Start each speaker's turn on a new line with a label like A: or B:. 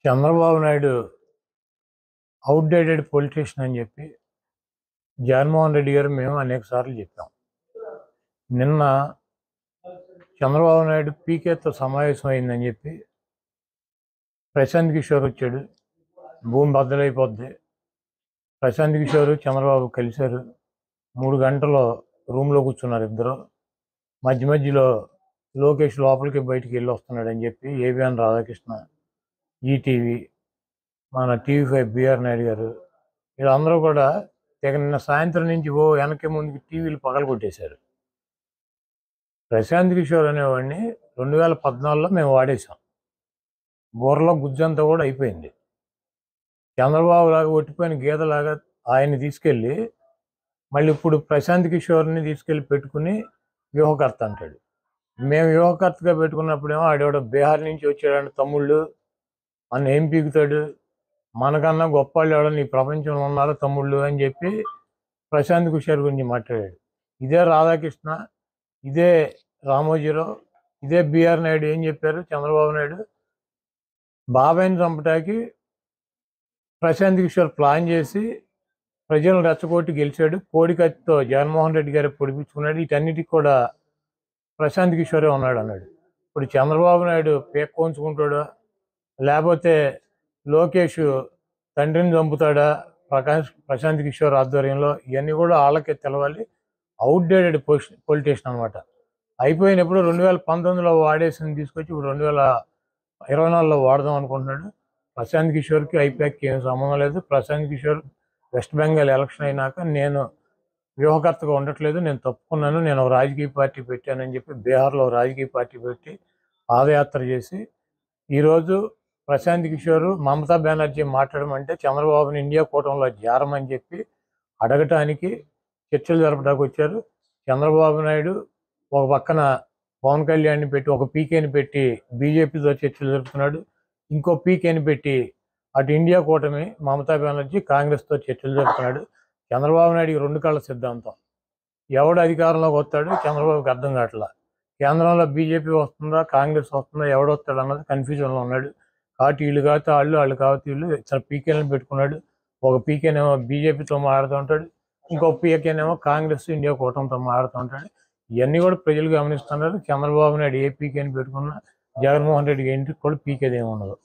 A: Chandrababu Naidu outdated politician అని చెప్పి జగన్మోహన్ రెడ్డి గారు మేము అనేక సార్లు చెప్పాం. నిన్న చంద్రబాబు నాయుడు పీకేతో సమావేశం అయిందని చెప్పి ప్రశాంత్ కిషోర్ వచ్చాడు. భూమి బద్దలైపోద్ది. ప్రశాంత్ కిషోర్ చంద్రబాబు కలిశారు. 3 గంటలు రూమ్లో కూర్చున్నారు ఇద్దరు. మధ్యలో లోకేష్ లోపలికి బయటికి వెళ్ళి వస్తున్నాడని చెప్పి ఏబిఎన్ రాధాకృష్ణ, ఈటీవీ, మన టీవీ5 బిఆర్ నాయుడు గారు వీళ్ళందరూ కూడా నిన్న సాయంత్రం నుంచి వెనక్కి ముందుకి టీవీలు పగలగొట్టేశారు. ప్రశాంత్ కిషోర్ అనేవాడిని 2014లో మేము వాడేసాం. బుర్రలో గుజ్జంతా కూడా అయిపోయింది. చంద్రబాబు లాగా ఒట్టిపోయిన గీతలాగా ఆయన్ని తీసుకెళ్ళి మళ్ళీ ఇప్పుడు ప్రశాంత్ కిషోర్ని తీసుకెళ్ళి పెట్టుకుని వ్యూహకర్త అంటాడు. మేము వ్యూహకర్తగా పెట్టుకున్నప్పుడేమో ఆడేవాడు బీహార్ నుంచి వచ్చాడంటే తమ్ముళ్ళు మన ఏం పీకుతాడు, మనకన్నా గొప్ప వాళ్ళు ఎవడో నీ ప్రపంచంలో ఉన్నారో తమ్ముళ్ళు అని చెప్పి ప్రశాంత్ కిషోర్ గురించి మాట్లాడాడు. ఇదే రాధాకృష్ణ, ఇదే రామోజీరావు, ఇదే బిఆర్ నాయుడు ఏం చెప్పారు? చంద్రబాబు నాయుడు బాబాయిని చంపటానికి ప్రశాంత్ కిషోర్ ప్లాన్ చేసి ప్రజలను రెచ్చగొట్టి గెలిచాడు. కోడికత్తితో జగన్మోహన్ రెడ్డి గారు పొడిపించుకున్నాడు. వీటన్నిటికి కూడా ప్రశాంత్ కిషోరే ఉన్నాడు అన్నాడు. ఇప్పుడు చంద్రబాబు నాయుడు పేక్కోంచుకుంటాడా, లేకపోతే లోకేష్ తండ్రిని చంపుతాడా ప్రశాంత్ కిషోర్ ఆధ్వర్యంలో? ఇవన్నీ కూడా వాళ్ళకే తెలవాలి. అవుట్డేటెడ్ పొలిటీషియన్ అనమాట. అయిపోయినప్పుడు 2019లో వాడేసింది తీసుకొచ్చి ఇప్పుడు 2024లో వాడదాం అనుకుంటున్నాడు. ప్రశాంత్ కిషోర్కి ఐపాక్కి ఏం సంబంధం లేదు. ప్రశాంత్ కిషోర్ వెస్ట్ బెంగాల్ ఎలక్షన్ అయినాక నేను వ్యూహకర్తగా ఉండట్లేదు, నేను తప్పుకున్నాను, నేను ఒక రాజకీయ పార్టీ పెట్టానని చెప్పి బీహార్లో రాజకీయ పార్టీ పెట్టి పాదయాత్ర చేసి ఈరోజు ప్రశాంత్ కిషోర్ మమతా బెనర్జీ మాట్లాడమంటే చంద్రబాబుని ఇండియా కూటమిలో చేరమని చెప్పి అడగటానికి చర్చలు జరపడానికి వచ్చారు. చంద్రబాబు నాయుడు ఒక పక్కన పవన్ కళ్యాణ్ని పెట్టి ఒక పీకేని పెట్టి బీజేపీతో చర్చలు జరుపుతున్నాడు. ఇంకో పీకేని పెట్టి అటు ఇండియా కూటమి మమతా బెనర్జీ కాంగ్రెస్తో చర్చలు జరుపుతున్నాడు. చంద్రబాబు నాయుడికి 2 కళ్ళ సిద్ధాంతం. ఎవడు అధికారంలోకి వస్తాడు చంద్రబాబుకి అర్థం కావట్లా. కేంద్రంలో బీజేపీ వస్తుందా కాంగ్రెస్ వస్తుందా ఎవడొస్తాడు అన్నది కన్ఫ్యూజన్లో ఉన్నాడు. కాబట్టి వీళ్ళు కాకపోతే వాళ్ళు కాకపోతే వీళ్ళు ఇతర పీకేలను పెట్టుకున్నాడు. ఒక పీకేనేమో బీజేపీతో మాట్లాడుతూ ఉంటాడు, ఇంకో పీకేనేమో కాంగ్రెస్ ఇండియా కూటమితో మాట్లాడుతూ ఉంటాడు. ఇవన్నీ కూడా ప్రజలు గమనిస్తున్నారు. చంద్రబాబు నాయుడు ఏ పీకేని పెట్టుకున్నా జగన్మోహన్ రెడ్డికి ఇంటికి కూడా పీకేది ఏమి ఉండదు.